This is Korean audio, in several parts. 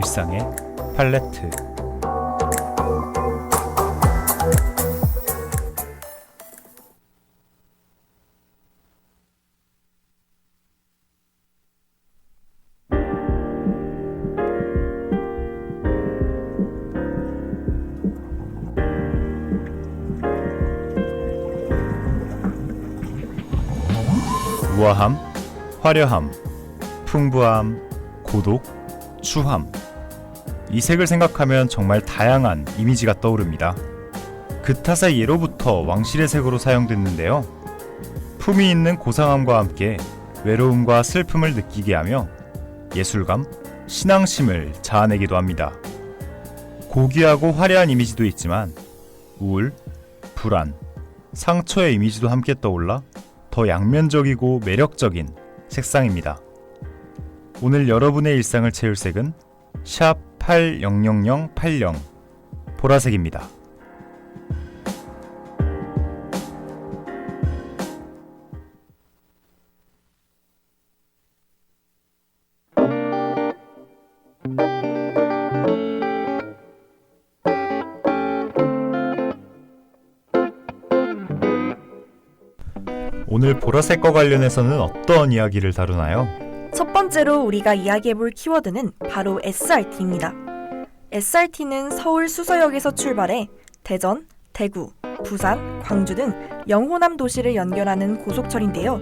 일상의 팔레트. 우아함, 화려함, 풍부함, 고독, 추함. 이 색을 생각하면 정말 다양한 이미지가 떠오릅니다. 그 탓에 예로부터 왕실의 색으로 사용됐는데요. 품위 있는 고상함과 함께 외로움과 슬픔을 느끼게 하며 예술감, 신앙심을 자아내기도 합니다. 고귀하고 화려한 이미지도 있지만 우울, 불안, 상처의 이미지도 함께 떠올라 더 양면적이고 매력적인 색상입니다. 오늘 여러분의 일상을 채울 색은 샵 800080 보라색입니다. 오늘 보라색과 관련해서는 어떤 이야기를 다루나요? 첫 번째로 우리가 이야기해볼 키워드는 바로 SRT입니다. SRT는 서울 수서역에서 출발해 대전, 대구, 부산, 광주 등 영호남 도시를 연결하는 고속철인데요.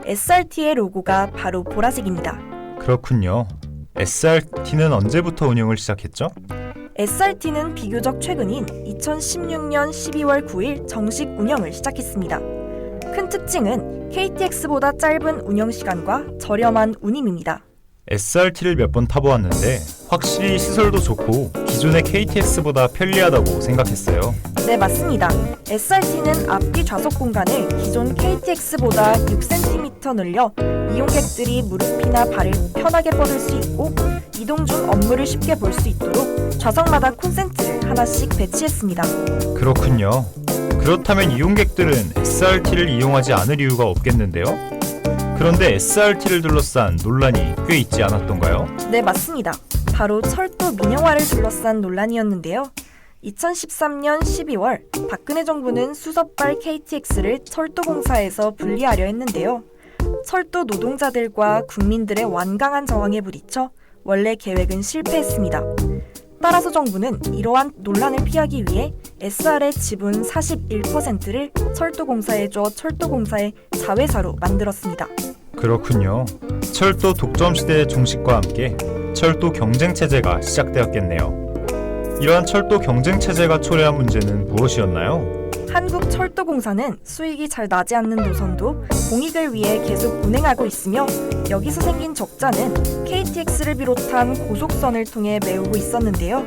SRT의 로고가 바로 보라색입니다. 그렇군요. SRT는 언제부터 운영을 시작했죠? SRT는 비교적 최근인 2016년 12월 9일 정식 운영을 시작했습니다. 큰 특징은 KTX보다 짧은 운영시간과 저렴한 운임입니다. SRT를 몇 번 타보았는데 확실히 시설도 좋고 기존의 KTX보다 편리하다고 생각했어요. 네, 맞습니다. SRT는 앞뒤 좌석 공간을 기존 KTX보다 6cm 늘려 이용객들이 무릎이나 발을 편하게 뻗을 수 있고 이동 중 업무를 쉽게 볼 수 있도록 좌석마다 콘센트를 하나씩 배치했습니다. 그렇군요. 그렇다면 이용객들은 SRT를 이용하지 않을 이유가 없겠는데요? 그런데 SRT를 둘러싼 논란이 꽤 있지 않았던가요? 네, 맞습니다. 바로 철도 민영화를 둘러싼 논란이었는데요. 2013년 12월 박근혜 정부는 수서발 KTX를 철도공사에서 분리하려 했는데요. 철도 노동자들과 국민들의 완강한 저항에 부딪혀 원래 계획은 실패했습니다. 따라서 정부는 이러한 논란을 피하기 위해 SR의 지분 41%를 철도공사에 줘 철도공사의 자회사로 만들었습니다. 그렇군요. 철도 독점 시대의 종식과 함께 철도 경쟁체제가 시작되었겠네요. 이러한 철도 경쟁체제가 초래한 문제는 무엇이었나요? 한국철도공사는 수익이 잘 나지 않는 노선도 공익을 위해 계속 운행하고 있으며 여기서 생긴 적자는 KTX를 비롯한 고속선을 통해 메우고 있었는데요.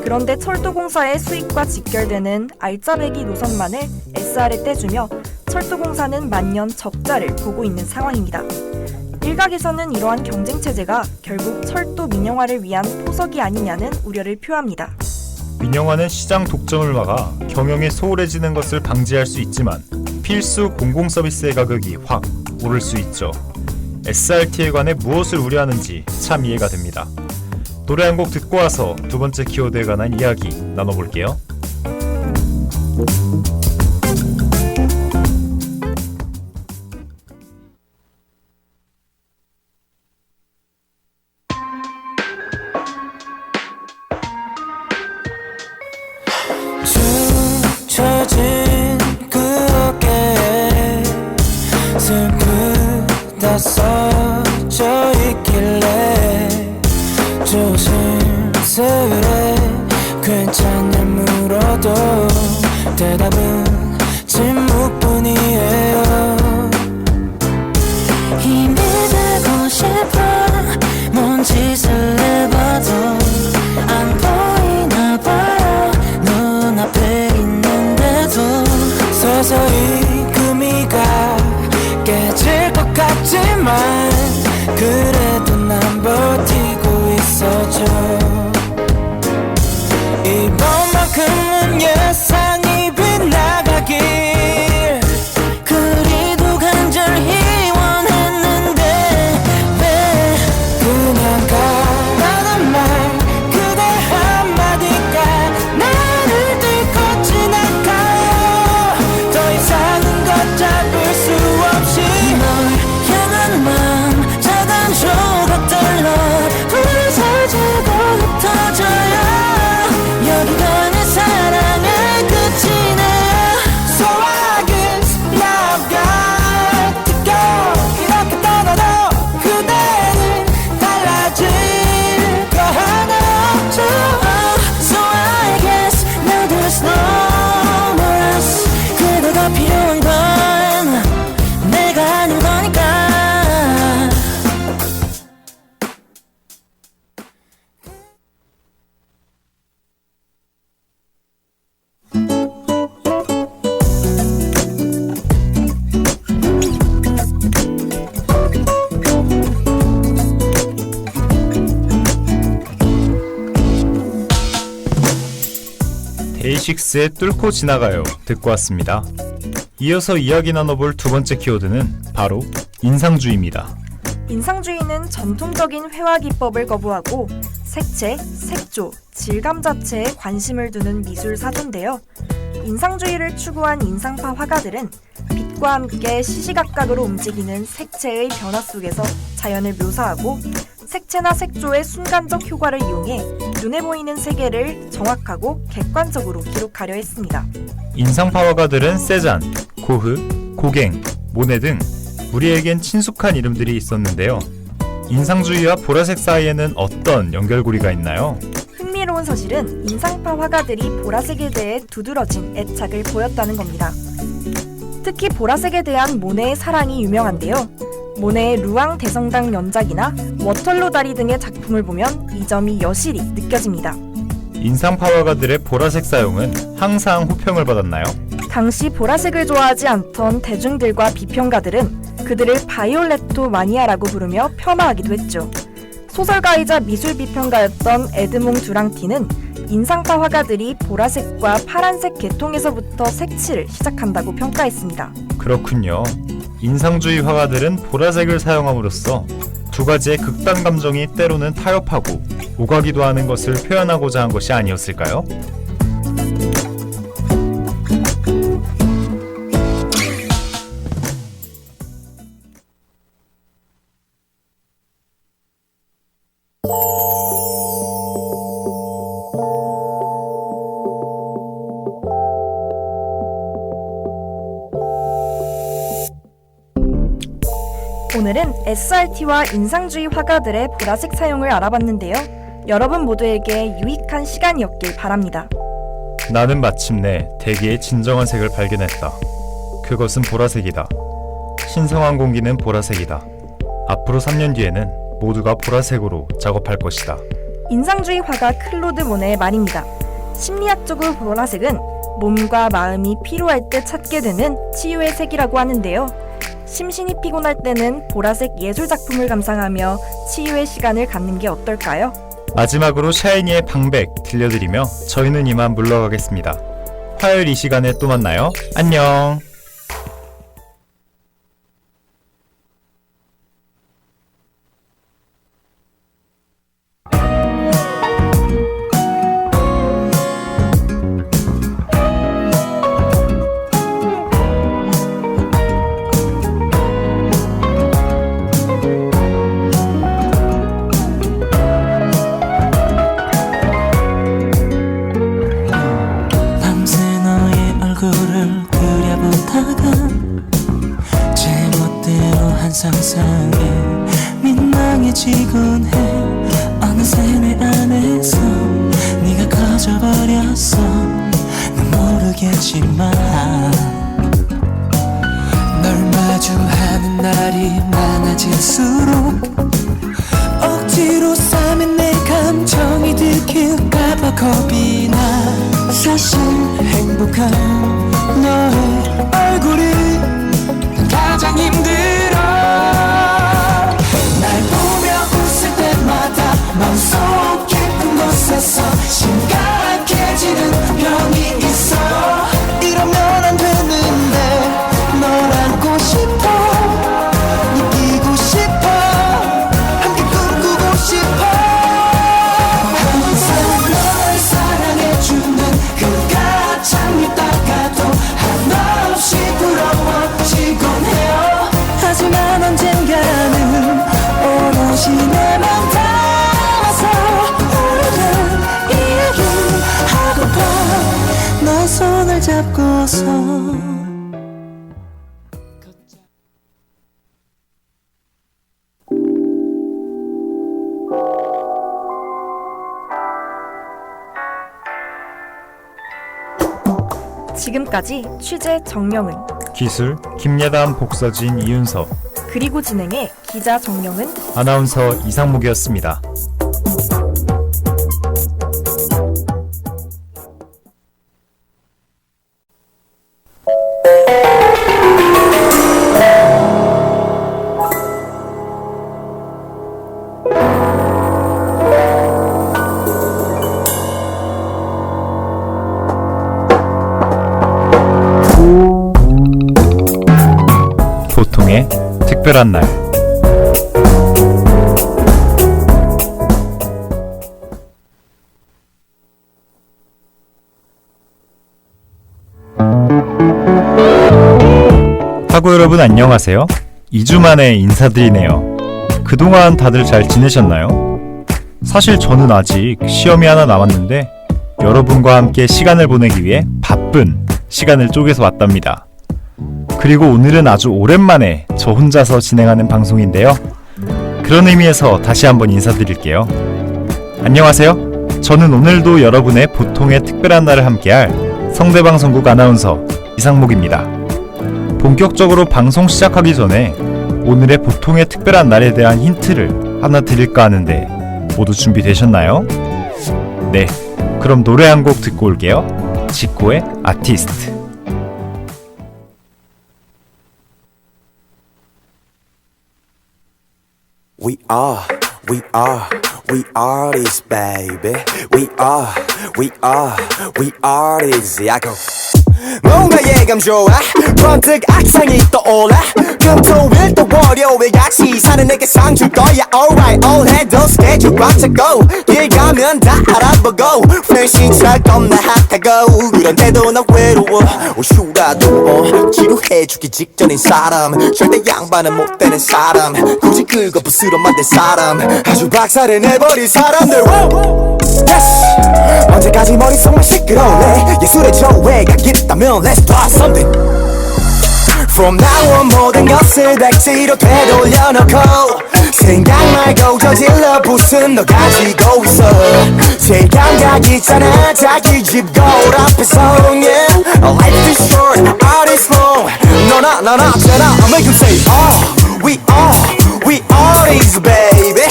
그런데 철도공사의 수익과 직결되는 알짜배기 노선만을 SR에 떼주며 철도공사는 만년 적자를 보고 있는 상황입니다. 일각에서는 이러한 경쟁체제가 결국 철도 민영화를 위한 포석이 아니냐는 우려를 표합니다. 민영화는 시장 독점을 막아 경영이 소홀해지는 것을 방지할 수 있지만 필수 공공서비스의 가격이 확 오를 수 있죠. SRT에 관해 무엇을 우려하는지 참 이해가 됩니다. 노래 한 곡 듣고 와서 두 번째 키워드에 관한 이야기 나눠볼게요. 처진 그 어깨에 슬프다 써져 있길래 조심스레 괜찮냐 물어도 대답은 침묵뿐이에요. 힘이 되고 싶어 뭔 짓을 해봐도 안 보이나 봐요. 눈앞에 있는데도 서서히 금이가 깨질 것 같지만 그래도 난 버티고 있어줘. 이번만큼은 예상이 빗나가길 그리도 간절히 원했는데 왜 그냥 가라는 말 데이식스의 뚫고 지나가요 듣고 왔습니다. 이어서 이야기 나눠볼 두 번째 키워드는 바로 인상주의입니다. 인상주의는 전통적인 회화 기법을 거부하고 색채, 색조, 질감 자체에 관심을 두는 미술 사조인데요. 인상주의를 추구한 인상파 화가들은 빛과 함께 시시각각으로 움직이는 색채의 변화 속에서 자연을 묘사하고 색채나 색조의 순간적 효과를 이용해 눈에 보이는 세계를 정확하고 객관적으로 기록하려 했습니다. 인상파 화가들은 세잔, 고흐, 고갱, 모네 등 우리에겐 친숙한 이름들이 있었는데요. 인상주의와 보라색 사이에는 어떤 연결고리가 있나요? 흥미로운 사실은 인상파 화가들이 보라색에 대해 두드러진 애착을 보였다는 겁니다. 특히 보라색에 대한 모네의 사랑이 유명한데요. 모네의 루앙 대성당 연작이나 워털로 다리 등의 작품을 보면 이 점이 여실히 느껴집니다. 인상파 화가들의 보라색 사용은 항상 호평을 받았나요? 당시 보라색을 좋아하지 않던 대중들과 비평가들은 그들을 바이올레토 마니아라고 부르며 폄하하기도 했죠. 소설가이자 미술 비평가였던 에드몽 듀랑티는 인상파 화가들이 보라색과 파란색 계통에서부터 색칠을 시작한다고 평가했습니다. 그렇군요. 인상주의 화가들은 보라색을 사용함으로써 두 가지의 극단 감정이 때로는 타협하고 오가기도 하는 것을 표현하고자 한 것이 아니었을까요? 오늘은 SRT와 인상주의 화가들의 보라색 사용을 알아봤는데요. 여러분 모두에게 유익한 시간이었길 바랍니다. 나는 마침내 대기의 진정한 색을 발견했다. 그것은 보라색이다. 신성한 공기는 보라색이다. 앞으로 3년 뒤에는 모두가 보라색으로 작업할 것이다. 인상주의 화가 클로드 모네의 말입니다. 심리학적으로 보라색은 몸과 마음이 피로할 때 찾게 되는 치유의 색이라고 하는데요. 심신이 피곤할 때는 보라색 예술작품을 감상하며 치유의 시간을 갖는 게 어떨까요? 마지막으로 샤이니의 방백 들려드리며 저희는 이만 물러가겠습니다. 화요일 이 시간에 또 만나요. 안녕. 밤새 너의 얼굴을 그려보다가 제멋대로 한 상상에 민망해지곤 해. 어느새 내 안에서 네가 커져버렸어. 난 모르겠지만 널 마주하는 날이 많아질수록 억지로 싸맨 내 감정이 들킬까봐 겁이 나. 사실 행복한 너의 얼굴이 난 가장 힘들어. 날 보며 웃을 때마다 마음속 깊은 곳에서 심각해지는 병이 있어. 이러면 안 되는데 널 안고 싶어. 느끼고 싶어. 함께 꿈꾸고 싶어. 항상 널 사랑해주는 그 가창이 따가도 한없이 부러워지곤 해요. 하지만 언젠가는 오롯이 내맘 담아서 오늘은 이야기하고파. 너의 손을 잡고서 지금까지 취재 정명은, 기술 김예담, 복서진, 이윤석, 그리고 진행의 기자 정명은, 아나운서 이상목이었습니다. 특별한 날. 하구 여러분 안녕하세요. 2주 만에 인사드리네요. 그동안 다들 잘 지내셨나요? 사실 저는 아직 시험이 하나 남았는데 여러분과 함께 시간을 보내기 위해 바쁜 시간을 쪼개서 왔답니다. 그리고 오늘은 아주 오랜만에 저 혼자서 진행하는 방송인데요. 그런 의미에서 다시 한번 인사드릴게요. 안녕하세요. 저는 오늘도 여러분의 보통의 특별한 날을 함께할 성대방송국 아나운서 이상목입니다. 본격적으로 방송 시작하기 전에 오늘의 보통의 특별한 날에 대한 힌트를 하나 드릴까 하는데 모두 준비되셨나요? 네, 그럼 노래 한 곡 듣고 올게요. 지코의 아티스트. We are this baby. We are this. I go. 뭔가 예감 좋아 번뜩 악상이 떠올라 금토일 또 월요일 같이 사는 내게 상 줄 거야 Alright 오늘도 스케줄 꽉 차고 길 가면 다 알아보고 프렌시철 겁나 핫하고 그런데도 나 외로워 휴라도 지루해주기 직전인 사람 절대 양반은 못 되는 사람 굳이 긁어 부스러 만든 사람 아주 박살을 내버린 사람들 Yes 언제까지 머릿속만 시끄러울래 예술의 조회가 있다면 Let's start something From now on 모든 것을 백지로 되돌려놓고 생각 말고 저질러 부순 너 가지고 있어 제 감각 있잖아 자기 집 거울 앞에서 yeah Life is short, art is long 너나 쟤나 I make you say we are these baby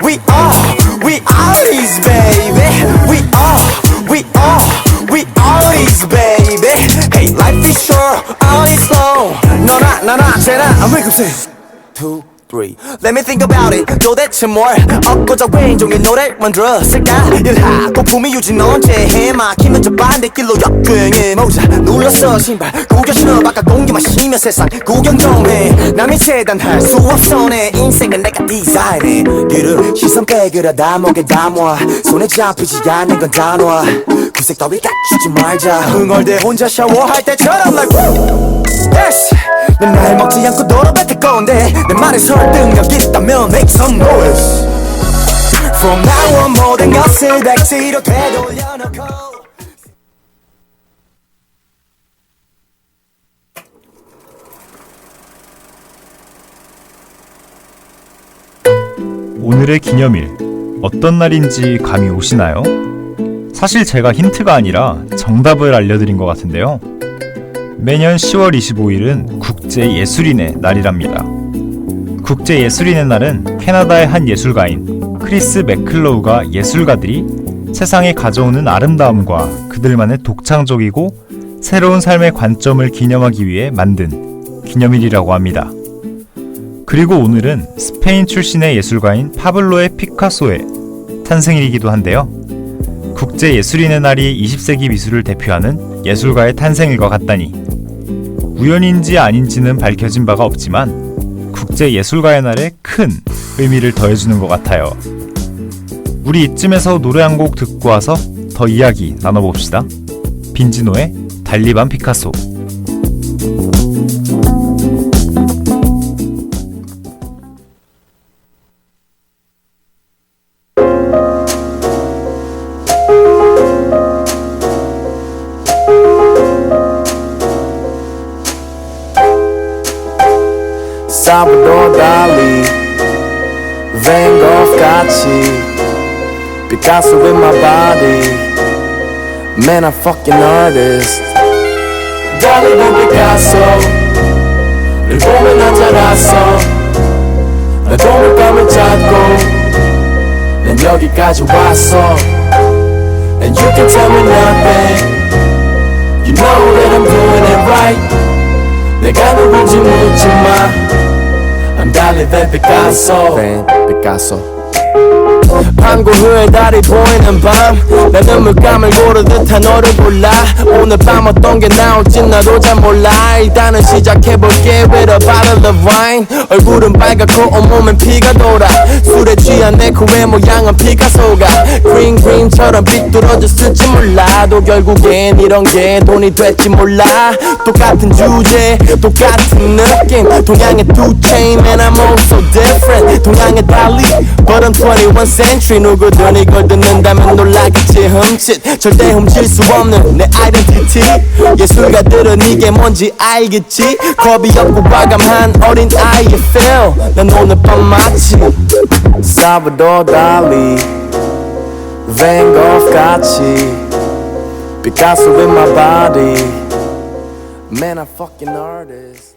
We are these baby We are these baby Hey life is short, all is long 너나 쟤나 I make you say 2, 3 Let me think about it 도대체 뭘 얻고자 왼종일 노래를 만들었을까 일하고 품위 유지는 언제 해 막히면 저 반대길로 역주행해 모자 눌렀어 신발 구겨 신어 바깥 공기 마시며 세상 구경 좀 해 남이 재단할 수 없어 내 인생은 내가 디자인해 길을 시선 빼그려다 목에 담아 손에 잡히지 않는 건 단어 구색 따위 갖추지 말자 흥얼대 혼자 샤워할 때처럼 like Yes 난 날 먹지 않고 너로 뱉을 건데 내 말에 설득력 있다면 make some noise From now on 모든 것을 백지로 되돌려놓고 오늘의 기념일 어떤 날인지 감이 오시나요? 사실 제가 힌트가 아니라 정답을 알려드린 것 같은데요. 매년 10월 25일은 국제예술인의 날이랍니다. 국제예술인의 날은 캐나다의 한 예술가인 크리스 맥클로우가 예술가들이 세상에 가져오는 아름다움과 그들만의 독창적이고 새로운 삶의 관점을 기념하기 위해 만든 기념일이라고 합니다. 그리고 오늘은 스페인 출신의 예술가인 파블로의 피카소의 탄생일이기도 한데요. 국제예술인의 날이 20세기 미술을 대표하는 예술가의 탄생일과 같다니 우연인지 아닌지는 밝혀진 바가 없지만 국제예술가의 날에 큰 의미를 더해주는 것 같아요. 우리 이쯤에서 노래 한 곡 듣고 와서 더 이야기 나눠봅시다. 빈지노의 달리 반 피카소. Salvador Dali, Van Gogh 같이 Picasso in my body Man, I'm fucking artist Dali 난 Picasso 늘 보면 난 자랐어 나 도물감을 찾고 난 여기까지 왔어 And you can tell me nothing You know that I'm doing it right 내가 누군지 묻지마 I'm Dali Van Picasso Van Picasso 밤고 후에 달이 보이는 밤 내 눈물감을 고르 듯한 너를 골라 오늘 밤 어떤 게 나올지 나도 잘 몰라 일단은 시작해볼게 with a bottle of wine 얼굴은 빨갛고 온몸엔 피가 돌아 술에 취한 내 코의 모양은 피카소가 green green처럼 삐뚤어졌을지 몰라도 결국엔 이런 게 돈이 됐지 몰라 똑같은 주제 똑같은 느낌 동양의 two chain man I'm all so different 동양의 달리 but I'm 21st century 누구든 이걸 듣는다면 놀라겠지 흠칫 절대 훔칠 수 없는 내 identity 예술가들은 이게 뭔지 알겠지 겁이 없고 과감한 어린 아이의 feel 난 오늘 밤 마치 살바도르 달리 Van Gogh 같이 Picasso in my body Man I'm fucking artist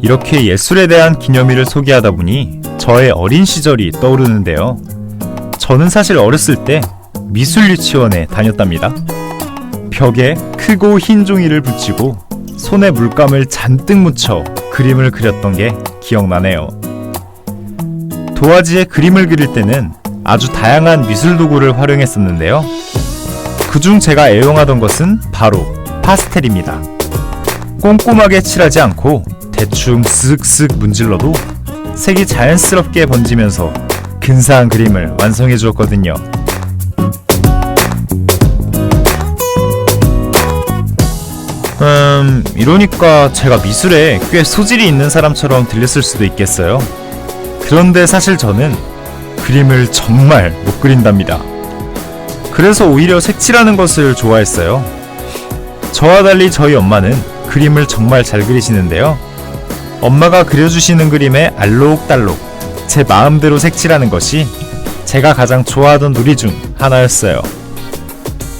이렇게 예술에 대한 기념일을 소개하다 보니 저의 어린 시절이 떠오르는데요. 저는 사실 어렸을 때 미술 유치원에 다녔답니다. 벽에 크고 흰 종이를 붙이고 손에 물감을 잔뜩 묻혀 그림을 그렸던 게 기억나네요. 도화지에 그림을 그릴 때는 아주 다양한 미술 도구를 활용했었는데요. 그중 제가 애용하던 것은 바로 파스텔입니다. 꼼꼼하게 칠하지 않고 대충 쓱쓱 문질러도 색이 자연스럽게 번지면서 근사한 그림을 완성해 주었거든요. 이러니까 제가 미술에 꽤 소질이 있는 사람처럼 들렸을 수도 있겠어요. 그런데 사실 저는 그림을 정말 못 그린답니다. 그래서 오히려 색칠하는 것을 좋아했어요. 저와 달리 저희 엄마는 그림을 정말 잘 그리시는데요. 엄마가 그려주시는 그림에 알록달록 제 마음대로 색칠하는 것이 제가 가장 좋아하던 놀이 중 하나였어요.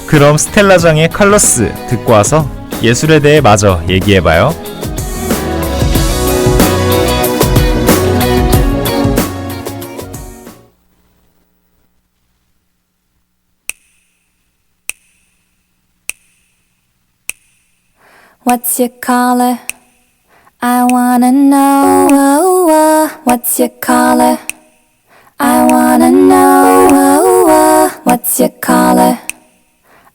그럼 스텔라장의 컬러스 듣고 와서 예술에 대해 마저 얘기해봐요. What's your color? I wanna know. What's your color? I wanna know. What's your color?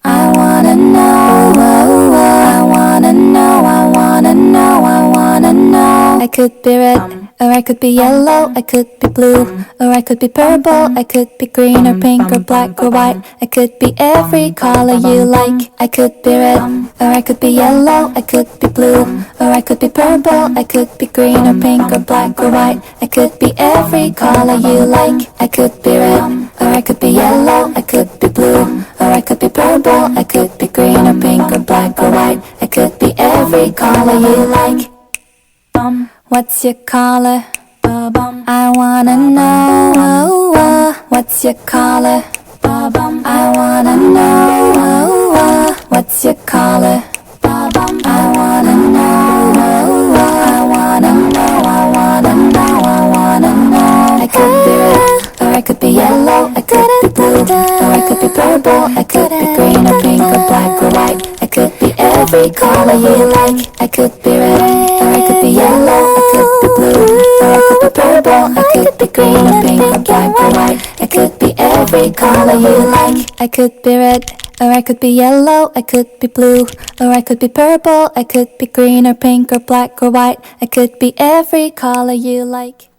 I wanna know. I wanna know. I wanna know. I wanna know. I could be red, or I could be yellow. I could be blue, or I could be purple. I could be green or pink or black or white. I could be every color you like. I could be red, or I could be yellow. I could be blue, or I could be purple. I could be green or pink or black or white. I could be every color you like. I could be red, or I could be yellow. I could be blue, or I could be purple. I could be green or pink or black or white. I could be every color you like. What's your color? I wanna know. What's your color? I wanna know. What's your color? I wanna know. I wanna know. I wanna know. I wanna know. I could be red, or I could be yellow. I could be blue, or I could be purple. I could be green or pink or black or white. I could be every color you like. I could be red, or I could be yellow. I could be blue, or I could be purple. I could be green or pink or black or white. I could be every color you like. I could be red, or I could be yellow. I could be blue, or I could be purple. I could be green or pink or black or white. I could be every color you like.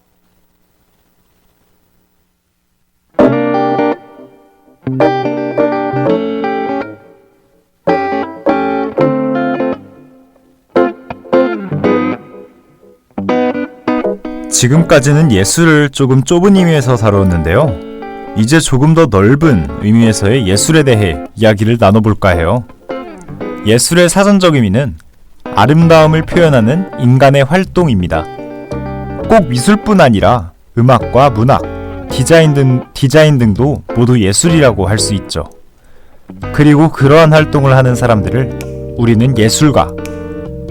지금까지는 예술을 조금 좁은 의미에서 다루었는데요. 이제 조금 더 넓은 의미에서의 예술에 대해 이야기를 나눠볼까 해요. 예술의 사전적 의미는 아름다움을 표현하는 인간의 활동입니다. 꼭 미술뿐 아니라 음악과 문학, 디자인 등도 모두 예술이라고 할 수 있죠. 그리고 그러한 활동을 하는 사람들을 우리는 예술가,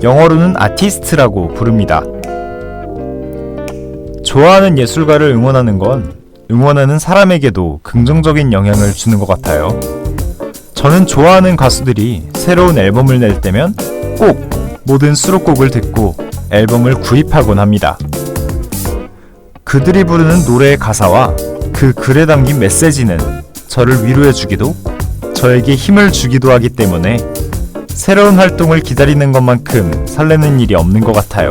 영어로는 아티스트라고 부릅니다. 좋아하는 예술가를 응원하는 건 응원하는 사람에게도 긍정적인 영향을 주는 것 같아요. 저는 좋아하는 가수들이 새로운 앨범을 낼 때면 꼭 모든 수록곡을 듣고 앨범을 구입하곤 합니다. 그들이 부르는 노래의 가사와 그 글에 담긴 메시지는 저를 위로해주기도 저에게 힘을 주기도 하기 때문에 새로운 활동을 기다리는 것만큼 설레는 일이 없는 것 같아요.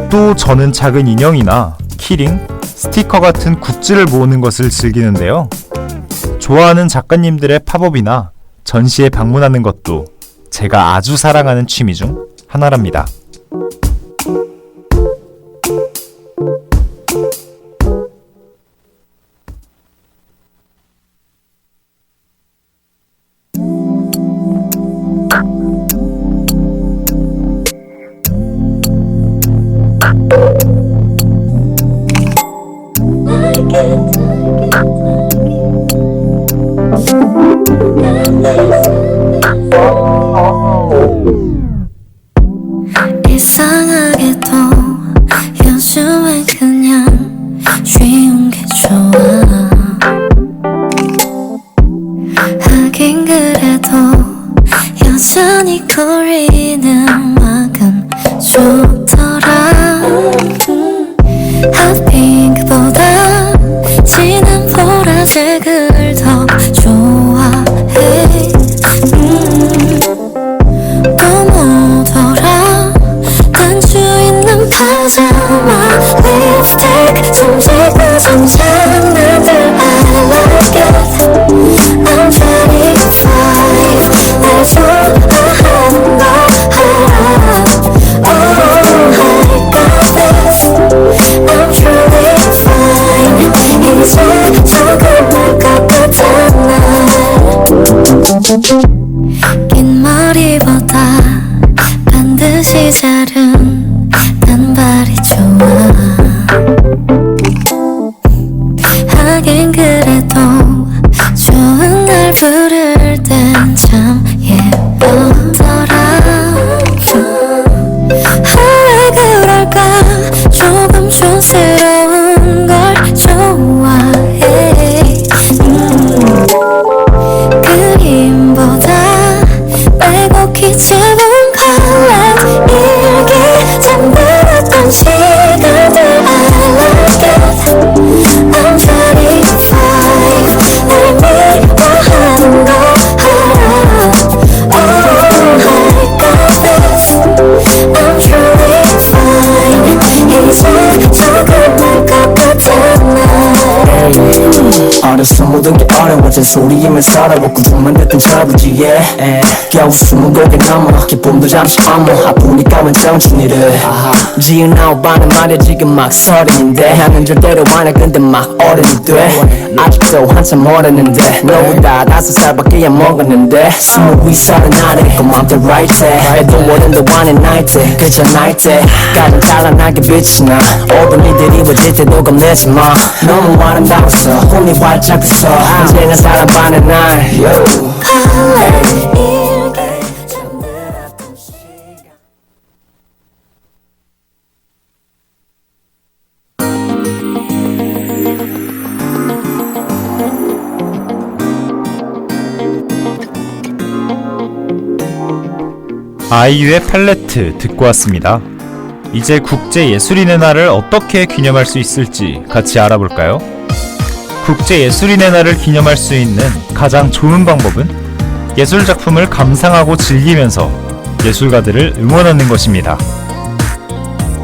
또 저는 작은 인형이나 키링, 스티커 같은 굿즈를 모으는 것을 즐기는데요. 좋아하는 작가님들의 팝업이나 전시에 방문하는 것도 제가 아주 사랑하는 취미 중 하나랍니다. 이상하게도 요즘엔 그냥 쉬운 게 좋아. 하긴 그래도 여전히 거리는 음악은 좋더라. 핫핑크보다 진한 보라색을 더 좋아해. 또 뭐더라 단추 있는 파자마 립스틱 숨지고 잠자는 날들 I like it. I'm 25 날 좋아하는 거 알아. Oh I got this. I'm truly fine. 이제 조금 날 것 같아. 긴 머리보다 반드시 자른 단발이 좋아. 하긴 그래도 좋은 날 부를 땐 참 예쁘더라. 왜 그럴까 조금 촌스러운 걸 좋아해. 그림보다 빼곡히 짧은 컬러 일기 잠들었던 시간들 I like it. I'm 25 날 미워하는 거 알아. Oh I got this. I'm truly fine. 이제 조금 날것 같아 나. 어려서 모든 게 어려워진 소리이면 서러워 구두만 듣던 저부지에 겨우 20곡에 넘어 기쁨도 잠시 어머 아프니까 웬 정신이를 지은 아홉반은 말야 지금 막 서른인데 하는 절대로 안해 근데 막 어른이 돼 아직도 한참 멀었는데 너보다 5살밖에 안 먹었는데 22, 30 그 맘대로 right 해 해도 어른도 안해 night 때 그저 night 때 가장 찬란하게 빛이 나 어른이들 이루어질 때도 겁내지 마 너무 아름다웠어 혼이 활짝 웃어 언제나 사랑받는 날 아이유의 팔레트 듣고 왔습니다. 이제 국제예술인의 날을 어떻게 기념할 수 있을지 같이 알아볼까요? 국제예술인의 날을 기념할 수 있는 가장 좋은 방법은 예술작품을 감상하고 즐기면서 예술가들을 응원하는 것입니다.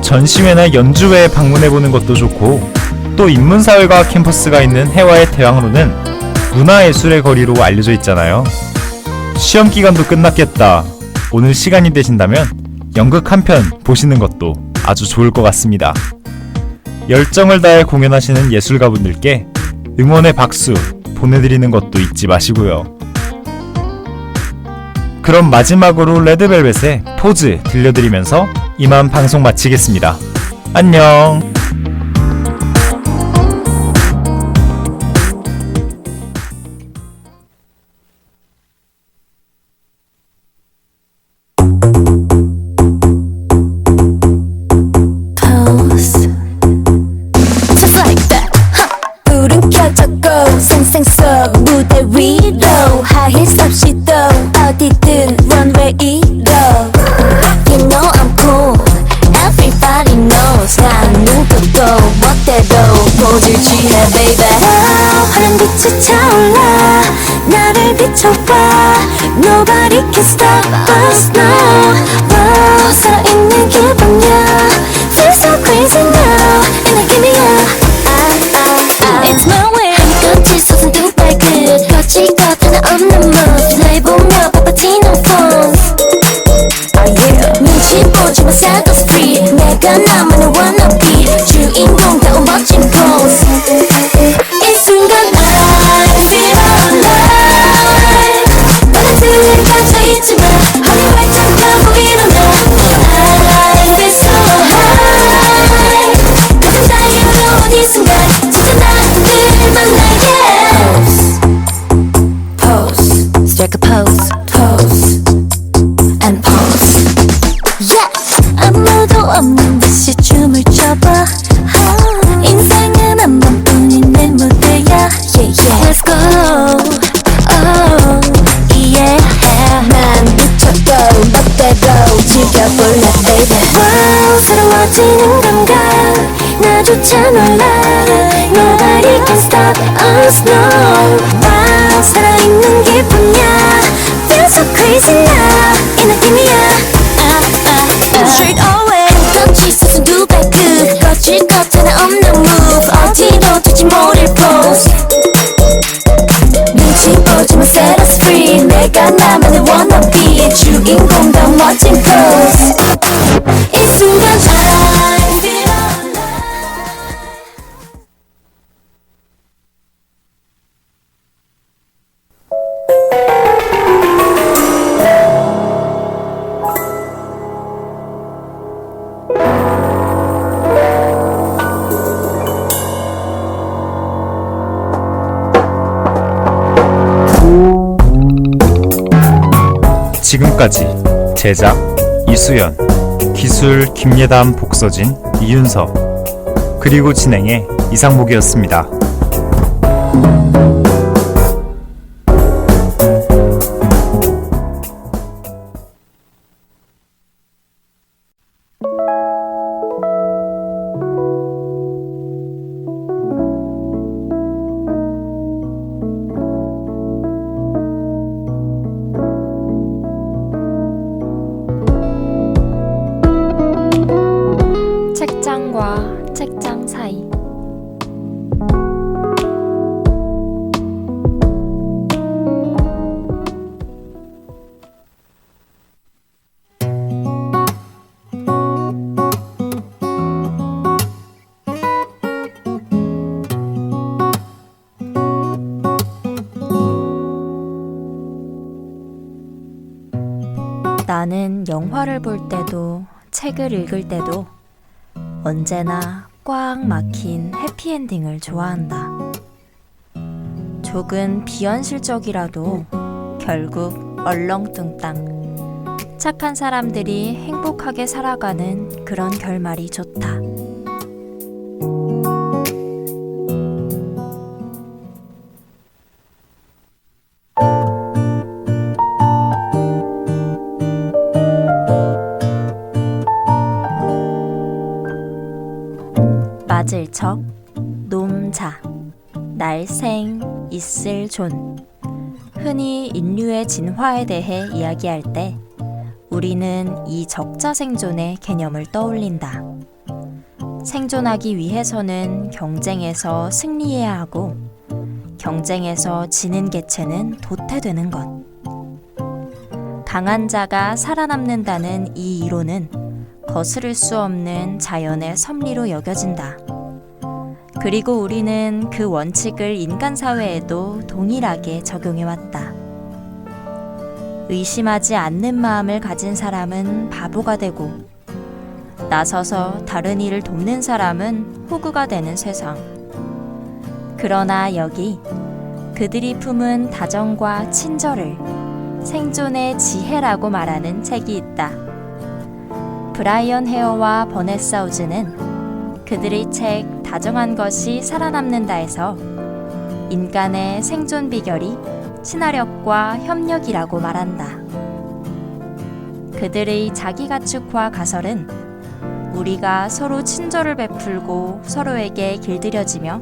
전시회나 연주회에 방문해보는 것도 좋고 또 인문사회과학 캠퍼스가 있는 해와의 대학로는 문화예술의 거리로 알려져 있잖아요. 시험 기간도 끝났겠다. 오늘 시간이 되신다면 연극 한 편 보시는 것도 아주 좋을 것 같습니다. 열정을 다해 공연하시는 예술가분들께 응원의 박수 보내드리는 것도 잊지 마시고요. 그럼 마지막으로 레드벨벳의 포즈 들려드리면서 이만 방송 마치겠습니다. 안녕. Pose. 좋아 Nobody can stop us now wow, 살아있는 기분이야 Feel so crazy now 이 느낌이야 It's my way 한껏 솟은 두 발끝 거칠 것 하나 없는 move 날 보며 바빠지는 phones 눈치 보지 마 set us free 내가 나만의 wannabe 주인공다운 멋진 pose 이 순간 I feel alive 바람들에 갇혀있지만 허리 활짝 펴고 일어나 I feel so high 가슴 자유로운 이 순간 진짜 나를 만나 yeah Pose strike a pose Pose and pose yeah 아무도 없는 듯이 춤을 춰봐 인생은 한 번뿐인 내 무대야 yeah yeah let's go oh yeah 난 미쳤고 멋대로 즐겨볼래 baby wow 새로워지는 감각 나조차 놀라 Nobody can stop us no wow 살아있는 기분이야 Feel so crazy now 이 느낌이야 Straight away 한껏 솟은 두 발끝 거칠 것 하나 없는 move 어디로 튈지 모를 pose 눈치 보지 마 set us free 내가 나만의 wannabe 주인공다운 멋진 pose 이 순간 I feel alive 지금까지 제작 이수연, 기술 김예담, 복서진, 이윤석, 그리고 진행의 이상목이었습니다. 책장과 책장 사이 나는 영화를 볼 때도 책을 읽을 때도 언제나 꽉 막힌 해피엔딩을 좋아한다. 조금 비현실적이라도 결국 얼렁뚱땅 착한 사람들이 행복하게 살아가는 그런 결말이 좋다. 맞을 척, 놈자, 날생, 있을 존. 흔히 인류의 진화에 대해 이야기할 때 우리는 이 적자생존의 개념을 떠올린다. 생존하기 위해서는 경쟁에서 승리해야 하고 경쟁에서 지는 개체는 도태되는 것. 강한 자가 살아남는다는 이 이론은 거스를 수 없는 자연의 섭리로 여겨진다. 그리고 우리는 그 원칙을 인간 사회에도 동일하게 적용해왔다. 의심하지 않는 마음을 가진 사람은 바보가 되고 나서서 다른 이를 돕는 사람은 호구가 되는 세상. 그러나 여기 그들이 품은 다정과 친절을 생존의 지혜라고 말하는 책이 있다. 브라이언 헤어와 버넷 사우즈는 그들의 책 다정한 것이 살아남는다에서 인간의 생존 비결이 친화력과 협력이라고 말한다. 그들의 자기가축화 가설은 우리가 서로 친절을 베풀고 서로에게 길들여지며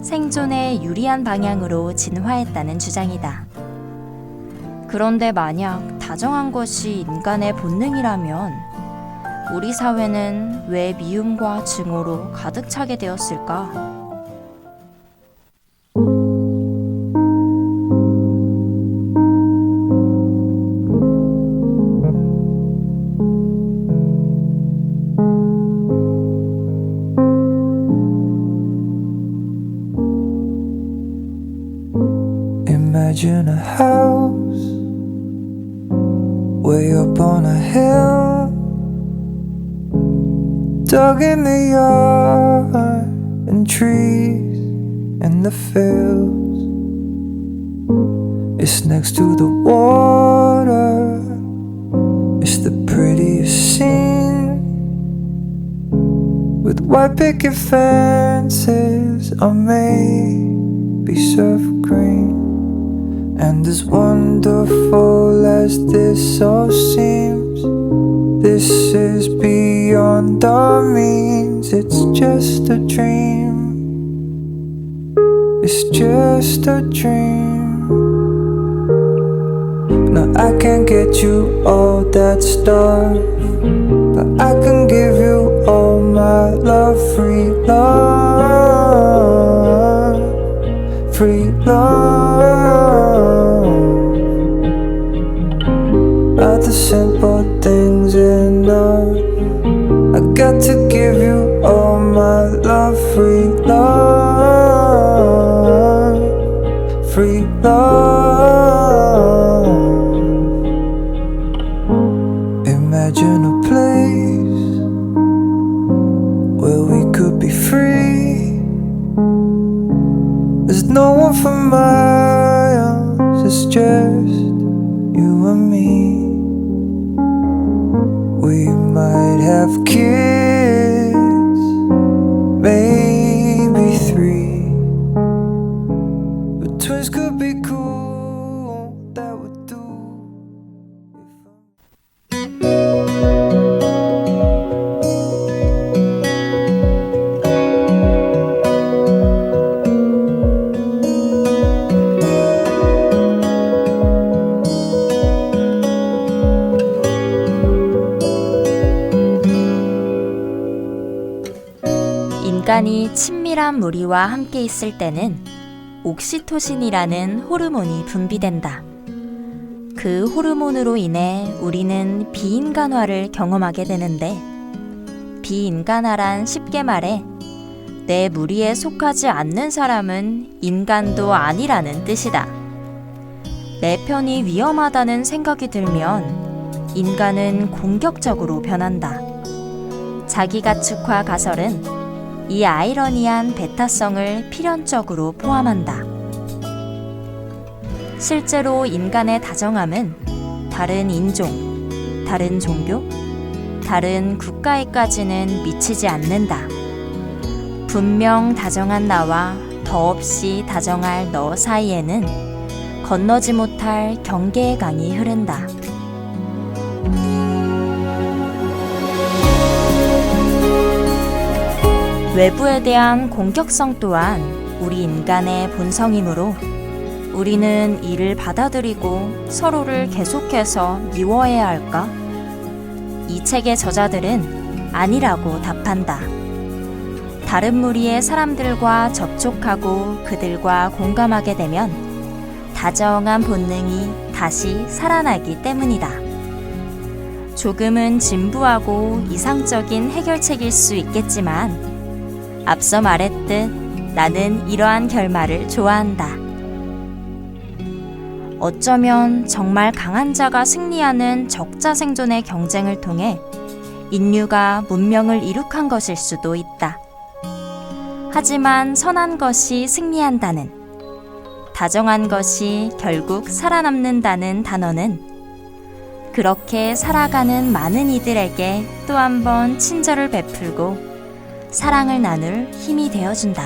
생존에 유리한 방향으로 진화했다는 주장이다. 그런데 만약 다정한 것이 인간의 본능이라면 우리 사회는 왜 미움과 증오로 가득 차게 되었을까? Imagine a house way up on a hill, dug in the yard, and trees in the fields. It's next to the water, it's the prettiest scene, with white picket fences on maybe surf green. And as wonderful as this all seems, this is beyond our means. It's just a dream, it's just a dream. Now I can't get you all that stuff, but I can give you all my love. Free love, free love. Are the simple things enough? I got to give you all my love. Free love, free love. Imagine a place where we could be free. There's no one for miles, it's just you and me. We might have kids, maybe 3, but twins could be cool, that would do. 인간이 친밀한 무리와 함께 있을 때는 옥시토신이라는 호르몬이 분비된다. 그 호르몬으로 인해 우리는 비인간화를 경험하게 되는데, 비인간화란 쉽게 말해 내 무리에 속하지 않는 사람은 인간도 아니라는 뜻이다. 내 편이 위험하다는 생각이 들면 인간은 공격적으로 변한다. 자기가축화 가설은 이 아이러니한 배타성을 필연적으로 포함한다. 실제로 인간의 다정함은 다른 인종, 다른 종교, 다른 국가에까지는 미치지 않는다. 분명 다정한 나와 더없이 다정할 너 사이에는 건너지 못할 경계의 강이 흐른다. 외부에 대한 공격성 또한 우리 인간의 본성이므로 우리는 이를 받아들이고 서로를 계속해서 미워해야 할까? 이 책의 저자들은 아니라고 답한다. 다른 무리의 사람들과 접촉하고 그들과 공감하게 되면 다정한 본능이 다시 살아나기 때문이다. 조금은 진부하고 이상적인 해결책일 수 있겠지만 앞서 말했듯 나는 이러한 결말을 좋아한다. 어쩌면 정말 강한 자가 승리하는 적자 생존의 경쟁을 통해 인류가 문명을 이룩한 것일 수도 있다. 하지만 선한 것이 승리한다는, 다정한 것이 결국 살아남는다는 단어는 그렇게 살아가는 많은 이들에게 또 한 번 친절을 베풀고 사랑을 나눌 힘이 되어준다.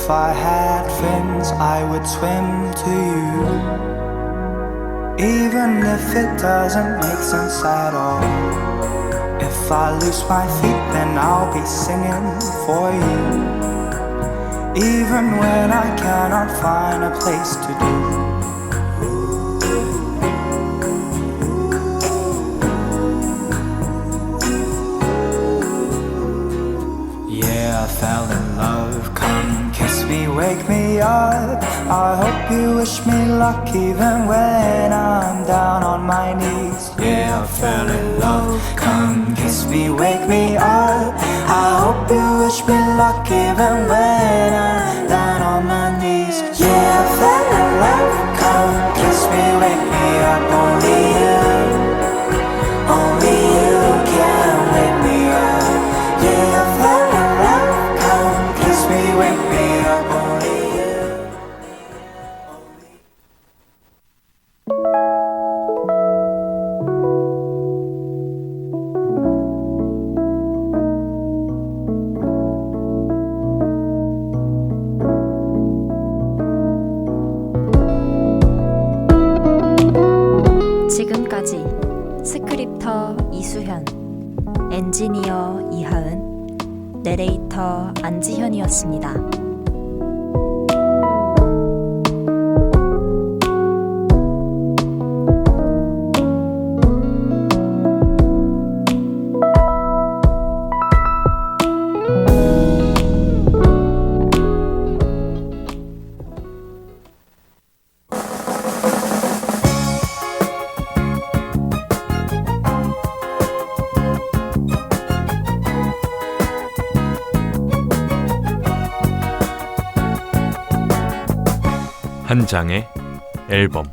If I had fins, I would swim to you. Even if it doesn't make sense at all. If I lose my feet, then I'll be singing for you. Even when I cannot find a place to do. Yeah, I fell in love. Come kiss me, wake me up. I hope you wish me luck even when I'm down on my knees. Yeah, I fell in love. Come kiss me, wake me up. I hope you wish me luck even when I'm down on my knees. Yeah, I fell in love. Come kiss me, wake me up. Only you can wake me up. Yeah, I fell in love. Come kiss me, wake me up. Only you. 지금까지 스크립터 이수현, 엔지니어 이하은, 내레이터 안지현이었습니다. 한 장의 앨범.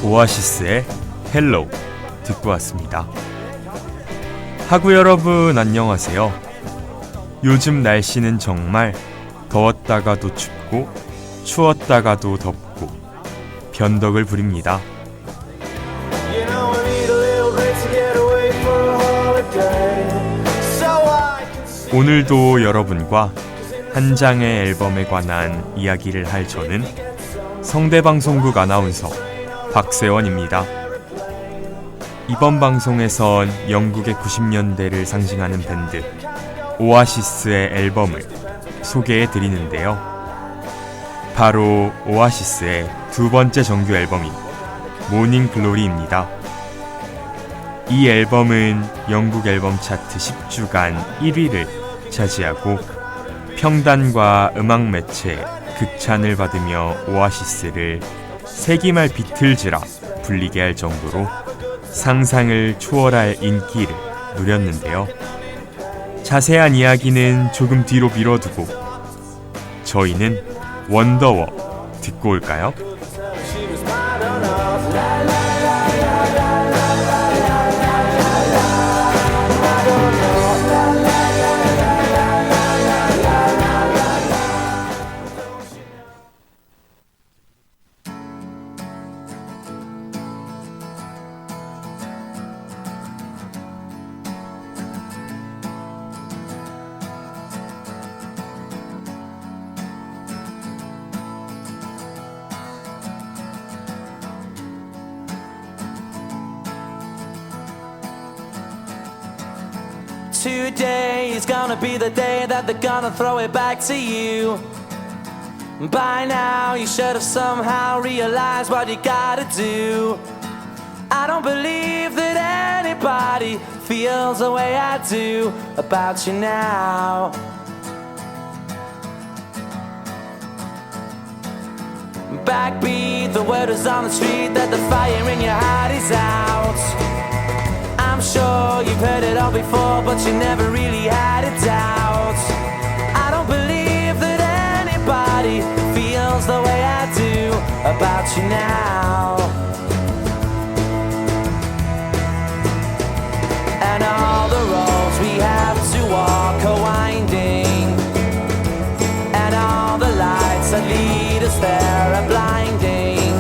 오아시스의 헬로우 듣고 왔습니다. 하구 여러분 안녕하세요. 요즘 날씨는 정말 더웠다가도 춥고 추웠다가도 덥고 변덕을 부립니다. 오늘도 여러분과 한 장의 앨범에 관한 이야기를 할 저는 성대방송국 아나운서 박세원입니다. 이번 방송에선 영국의 90년대를 상징하는 밴드 오아시스의 앨범을 소개해 드리는데요. 바로 오아시스의 두 번째 정규 앨범인 모닝 글로리입니다. 이 앨범은 영국 앨범 차트 10주간 1위를 차지하고 평단과 음악 매체의 극찬을 받으며 오아시스를 세기말 비틀즈라 불리게 할 정도로 상상을 초월할 인기를 누렸는데요. 자세한 이야기는 조금 뒤로 미뤄두고 저희는 원더워 듣고 올까요? Today is gonna be the day that they're gonna throw it back to you. By now you should have somehow realized what you gotta do. I don't believe that anybody feels the way I do about you now. Backbeat, the word is on the street that the fire in your heart is out. I'm sure you've heard it all before, but you never really had a doubt. I don't believe that anybody feels the way I do about you now. And all the roads we have to walk are winding, and all the lights that lead us there are blinding.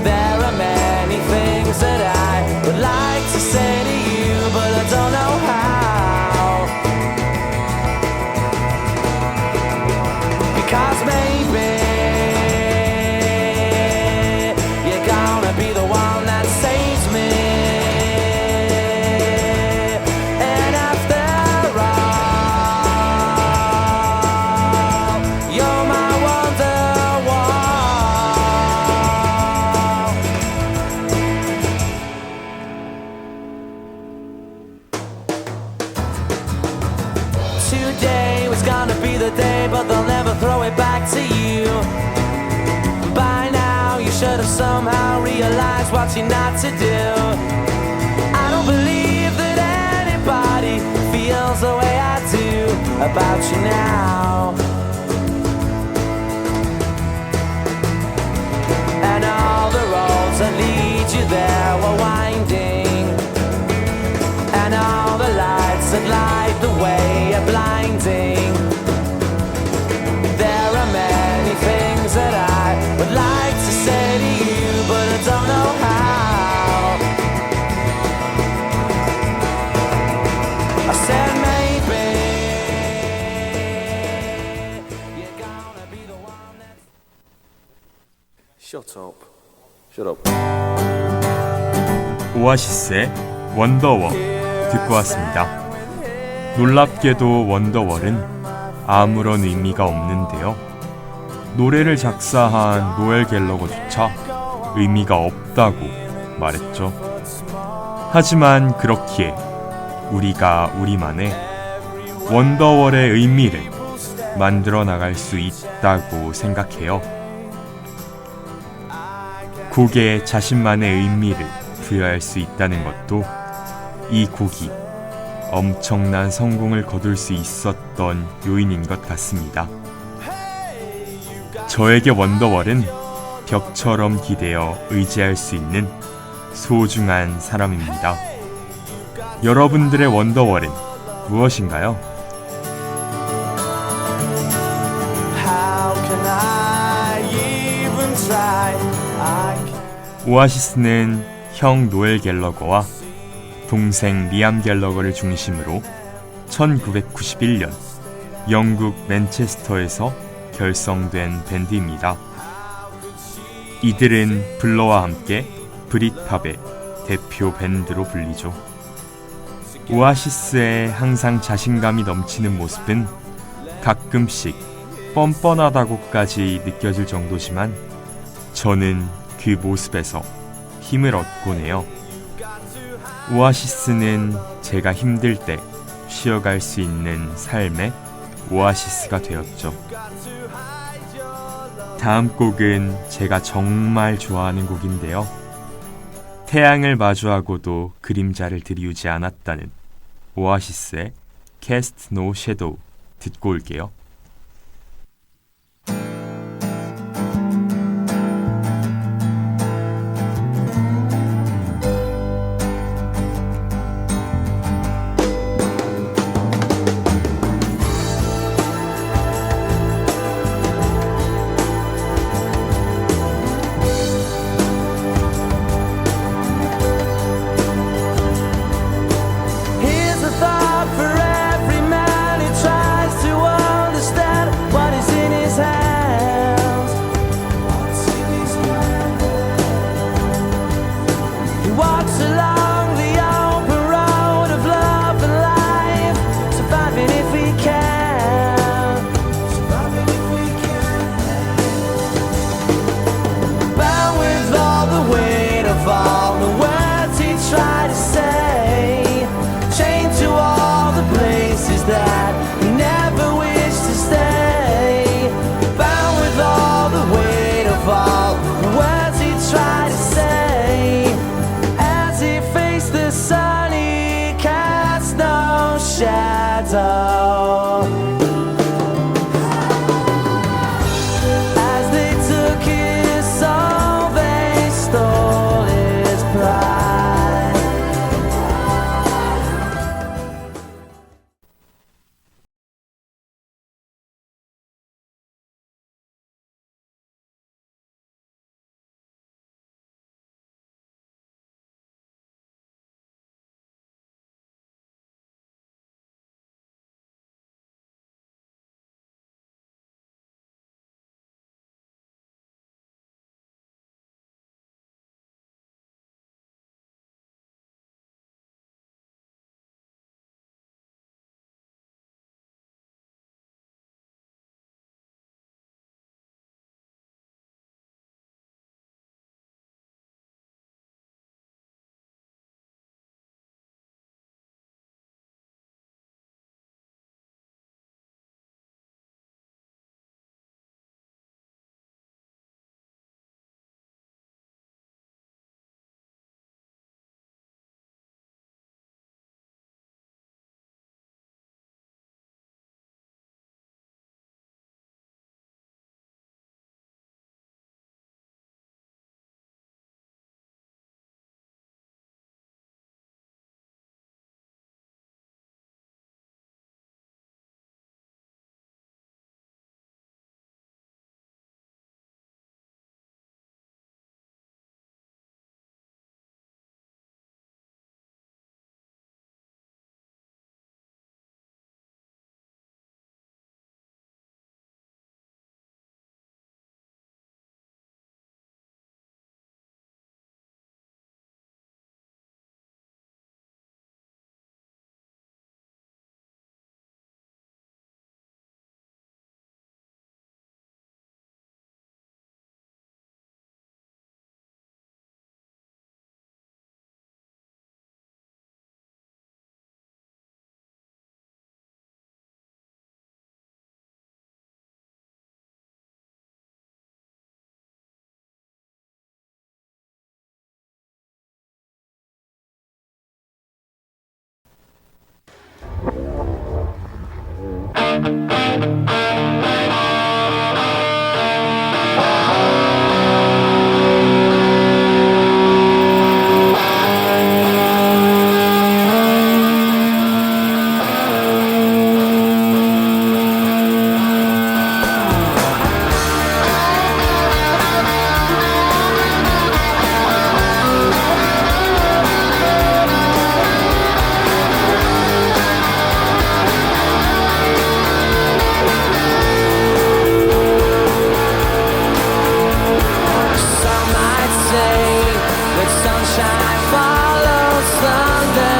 There are many things that I would like to say to you, but I don't know how. Because maybe you're gonna be the one that saves me. And after all, you're my wonderwall. Today was gonna be the day, but they'll never throw it back to you. By now you should have somehow realized what you're not to do. I don't believe that anybody feels the way I do about you now. And all the roads that lead you there were winding, and all the lights that light the way are blinding. There are many things that I would like to say to you, but I don't know how. I said maybe you're gonna be the one that's... Shut up. Shut up. 오아시스의 원더워 듣고 왔습니다. 놀랍게도 원더월은 아무런 의미가 없는데요. 노래를 작사한 노엘 갤러거조차 의미가 없다고 말했죠. 하지만 그렇기에 우리가 우리만의 원더월의 의미를 만들어 나갈 수 있다고 생각해요. 곡에 자신만의 의미를 부여할 수 있다는 것도 이 곡이 엄청난 성공을 거둘 수 있었던 요인인 것 같습니다. 저에게 원더월은 벽처럼 기대어 의지할 수 있는 소중한 사람입니다. 여러분들의 원더월은 무엇인가요? 오아시스는 형 노엘 갤러거와 동생 리암 갤러거를 중심으로 1991년 영국 맨체스터에서 결성된 밴드입니다. 이들은 블러와 함께 브릿팝의 대표 밴드로 불리죠. 오아시스의 항상 자신감이 넘치는 모습은 가끔씩 뻔뻔하다고까지 느껴질 정도지만 저는 그 모습에서 힘을 얻곤 해요. 오아시스는 제가 힘들 때 쉬어갈 수 있는 삶의 오아시스가 되었죠. 다음 곡은 제가 정말 좋아하는 곡인데요. 태양을 마주하고도 그림자를 들이우지 않았다는 오아시스의 Cast No Shadow 듣고 올게요. Here's a thought for every man who tries to understand what is in his hands. He walks along the open road of love and life, surviving if we can. Bound with all the weight of all the words he tried to say, chained to all the places that he never wished to stay. Bound with all the weight of all the words he tried to say. As he faced the sun, he cast no shadow. As they took his soul, they stole his pride. sunshine follows thunder.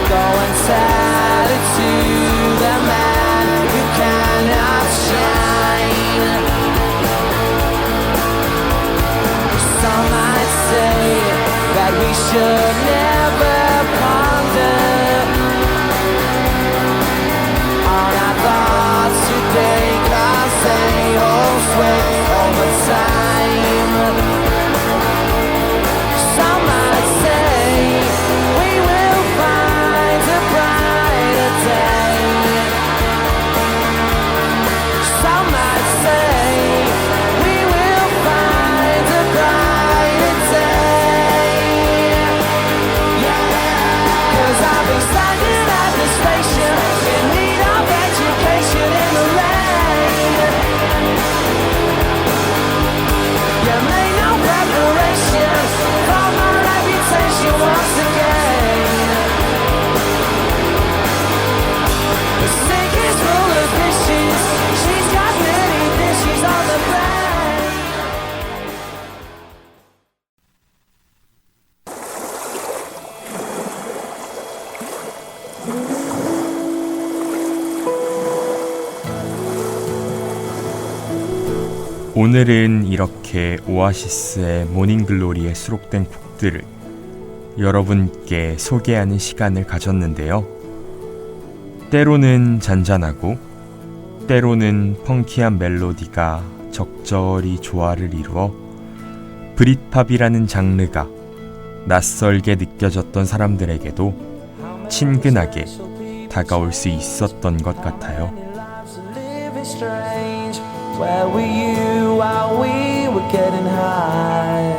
Go and tell it to the man who cannot shine. Some might say that we should never ponder on our thoughts today, 'cause they hold sway over time. Some might say we will find a brighter day. Some might say we will find a brighter day. Yeah, 'cause I've been standing at the station in need of education in the rain. You made no preparations for my reputation once again. The sink is full of dishes. She's got many dishes on the brain. 오늘은 이렇게 오아시스의 모닝글로리에 수록된 곡들을 여러분께 소개하는 시간을 가졌는데요. 때로는 잔잔하고 때로는 펑키한 멜로디가 적절히 조화를 이루어 브릿팝이라는 장르가 낯설게 느껴졌던 사람들에게도 친근하게 다가올 수 있었던 것 같아요. Living strange. Where were you while we were getting high?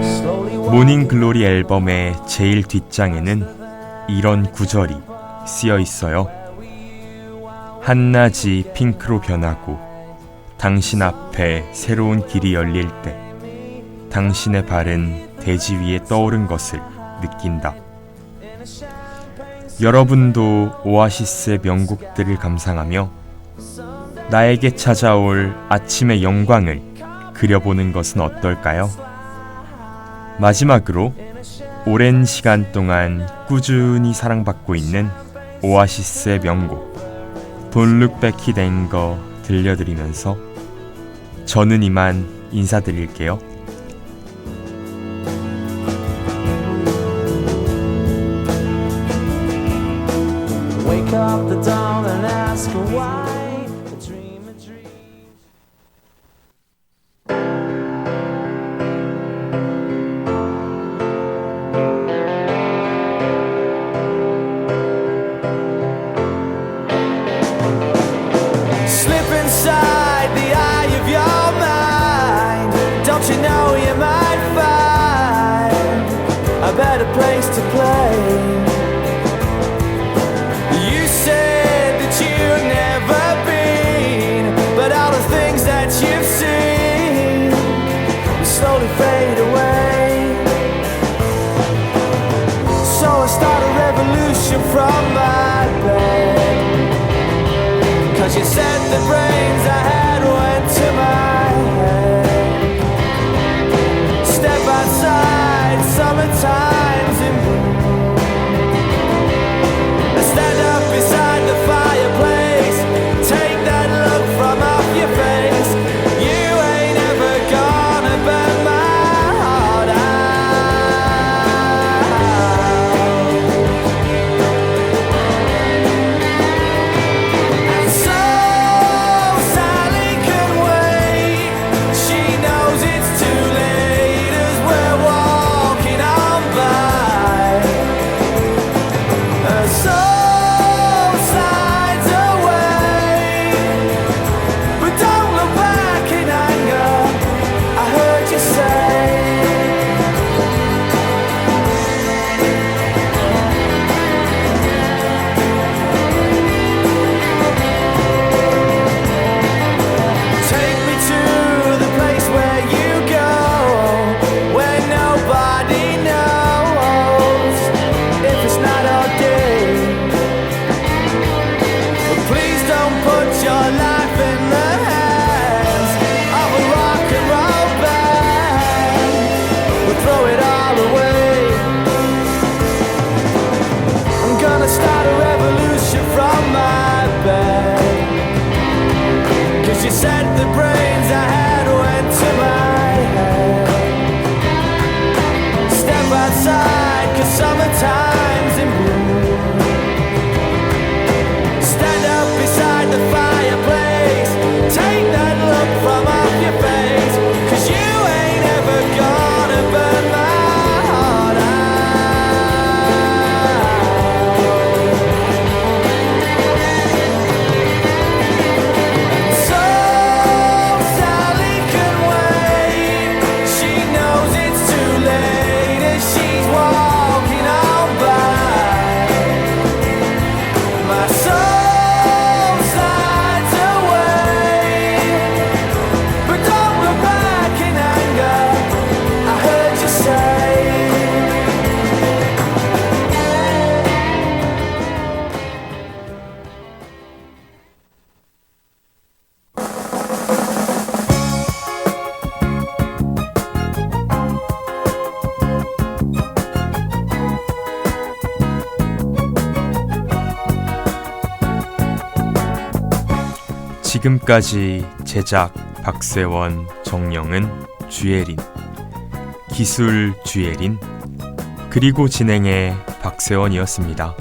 Slowly 모닝글로리 앨범의 제일 뒷장에는 이런 구절이 쓰여 있어요. 한낮이 핑크로 변하고 당신 앞에 새로운 길이 열릴 때 당신의 발은 대지 위에 떠오른 것을 느낀다. 여러분도 오아시스의 명곡들을 감상하며 나에게 찾아올 아침의 영광을 그려보는 것은 어떨까요? 마지막으로 오랜 시간 동안 꾸준히 사랑받고 있는 오아시스의 명곡 Don't Look Back이 된 거 들려드리면서 저는 이만 인사드릴게요. wake up the dawn and ask her why. A dream, a dream. Slip inside the eye of your mind. Don't you know you might find a better place to play? You said that you've never been, but all the things that you've seen will slowly fade away. So I start a revolution from my bed, 'cause you said the brains I had went to my head. Step outside, summertime's in bloom. Stand up beside the fireplace. Take that look from off your face. You ain't ever gonna burn my heart out. And so She said the brains I had went to my head. Step outside, 'cause summertime's in bloom. Stand up beside the fireplace. Take that look from off your face. 'Cause you ain't ever gonna burn my heart out. So Sally can wait. She knows it's too late as she's walking on by. My soul slides away, but don't look back in anger. I heard you say. 지금까지 제작 박세원, 정영은, 주예린, 기술 주예린, 그리고 진행의 박세원이었습니다.